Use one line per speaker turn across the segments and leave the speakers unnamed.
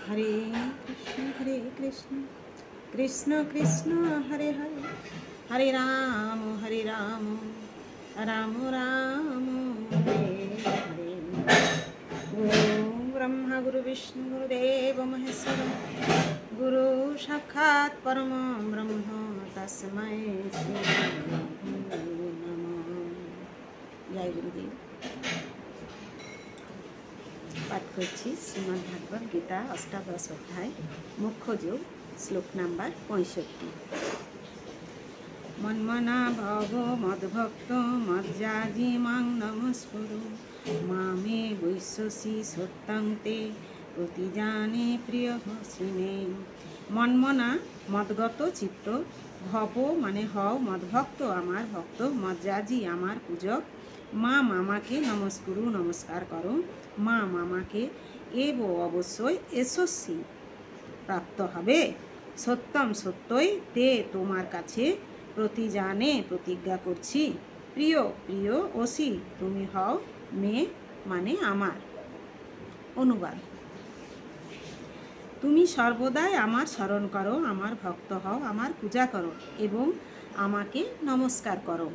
हरे कृष्ण कृष्ण कृष्ण हरे हरे हरे राम राम राम हरे हरे। गुरु ब्रह्मा गुरु विष्णु गुरुदेव महेश्वर गुरु साक्षात् परम ब्रह्म तस्मै श्री गुरु नमः। जय गुरुदेव। पाठ करছি श्रीमद् भागवत गीता अष्टादश अध्याय मुख्य योग श्लोक नम्बर 65। मन्मना भव मद्भक्त मज्जाजी मां नमस्कुरु मामे वैश्यसि सत्तं ते प्रतिजाने प्रिय श्रीमे। मन्मना मदगत चित्त, भव माने हव, मद्भक्त आमार भक्त, मज्जाजी आमार पूजक, মা মামাকে নমস্কুরু নমস্কার করো, মা মামাকে এব অবশ্যই যশস্বী প্রাপ্ত হবে, সত্যম সত্যই তে তোমার কাছে প্রতিজানে প্রতিজ্ঞা করছি, প্রিয় প্রিয় অসি তুমি হও মে মানে আমার। অনুবাদ। তুমি সর্বদাই আমার স্মরণ করো, আমার ভক্ত হও, আমার পূজা করো এবং আমাকে নমস্কার করো,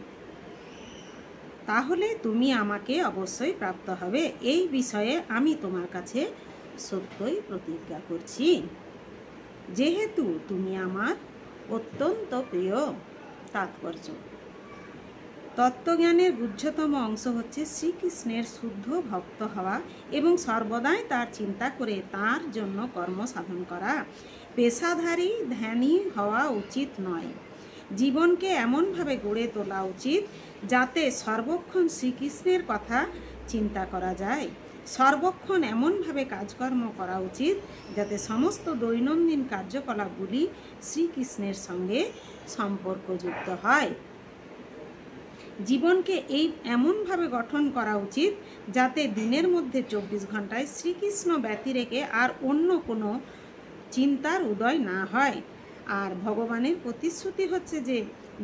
তাহলে তুমি আমাকে অবশ্যই প্রাপ্ত হবে। এই বিষয়ে আমি তোমার কাছে সত্যই প্রতিজ্ঞা করছি, যেহেতু তুমি আমার অত্যন্ত প্রিয়। তাৎপর্য। তত্ত্বজ্ঞানের গুহ্যতম অংশ হচ্ছে শ্রীকৃষ্ণের শুদ্ধ ভক্ত হওয়া এবং সর্বদাই তার চিন্তা করে তার জন্য কর্ম সাধন করা। পেশাধারী ধ্যানী হওয়া উচিত নয়। জীবনকে এমনভাবে গড়ে তোলা উচিত যাতে সর্বক্ষণ শ্রীকৃষ্ণের কথা চিন্তা করা যায়। সর্বক্ষণ এমনভাবে কাজকর্ম করা উচিত যাতে সমস্ত দৈনন্দিন কার্যকলাপগুলি শ্রীকৃষ্ণের সঙ্গে সম্পর্কযুক্ত হয়। জীবনকে এমনভাবে গঠন করা উচিত যাতে দিনের মধ্যে 24 ঘন্টায় শ্রীকৃষ্ণ ব্যতিরেকে আর অন্য কোনো চিন্তার উদয় না হয়। আর ভগবানের প্রতিশ্রুতি হচ্ছে যে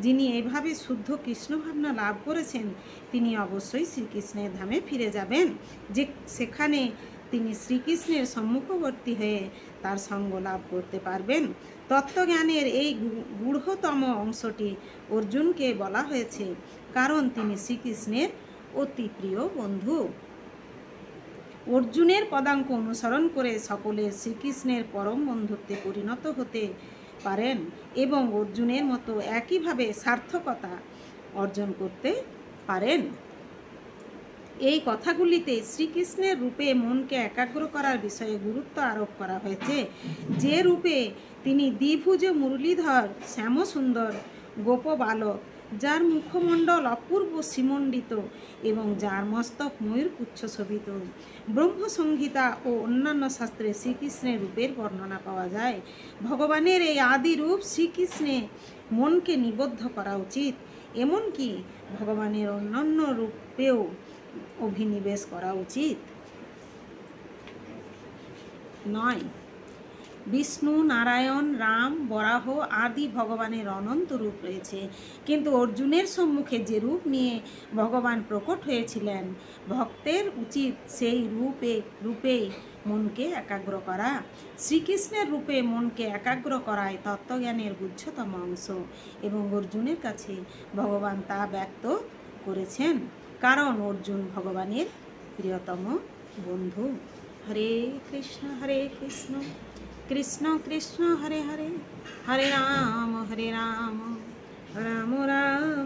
যিনি এইভাবে শুদ্ধ কৃষ্ণ ভাবনা লাভ করেছেন তিনি অবশ্যই শ্রীকৃষ্ণের ধামে ফিরে যাবেন, যে সেখানে তিনি শ্রীকৃষ্ণের সম্মুখবর্তী হয়ে তার সঙ্গ লাভ করতে পারবেন। তত্ত্বজ্ঞানের এই গূঢ়তম অংশটি অর্জুনকে বলা হয়েছে কারণ তিনি শ্রীকৃষ্ণের অতি প্রিয় বন্ধু। অর্জুনের পদাঙ্ক অনুসরণ করে সকলে শ্রীকৃষ্ণের পরম বন্ধুত্বে পরিণত হতে পারেন এবং অর্জুনের মতো একইভাবে সার্থকতা অর্জন করতে পারেন। এই কথাগুলিতে শ্রীকৃষ্ণের রূপে মনকে একাগ্র করার বিষয়ে গুরুত্ব আরোপ করা হয়েছে, যে রূপে তিনি দ্বিভুজ মুরলীধর শ্যামসুন্দর গোপ বালক, যার মুখমণ্ডল অপূর্ব শ্রীমণ্ডিত এবং যার মস্তক ময়ূরপুচ্ছ শোভিত। ব্রহ্মসংহিতা ও অন্যান্য শাস্ত্রে শ্রীকৃষ্ণের রূপের বর্ণনা পাওয়া যায়। ভগবানের এই আদি রূপ শ্রীকৃষ্ণে মনকে নিবদ্ধ করা উচিত, এমনকি ভগবানের অন্যান্য রূপেও অভিনিবেশ করা উচিত নয়। বিষ্ণু, নারায়ণ, রাম, বরাহ আদি ভগবানের অনন্ত রূপ রয়েছে, কিন্তু অর্জুনের সম্মুখে যে রূপ নিয়ে ভগবান প্রকট হয়েছিলেন ভক্তের উচিত সেই রূপে মনকে একাগ্র করা। শ্রীকৃষ্ণের রূপে মনকে একাগ্র করায় তত্ত্বজ্ঞানের গুহ্যতম অংশ এবং অর্জুনের কাছে ভগবান তা ব্যক্ত করেছেন কারণ অর্জুন ভগবানের প্রিয়তম বন্ধু। হরে কৃষ্ণ কৃষ্ণ কৃষ্ণ হরে হরে হরে রাম রাম রাম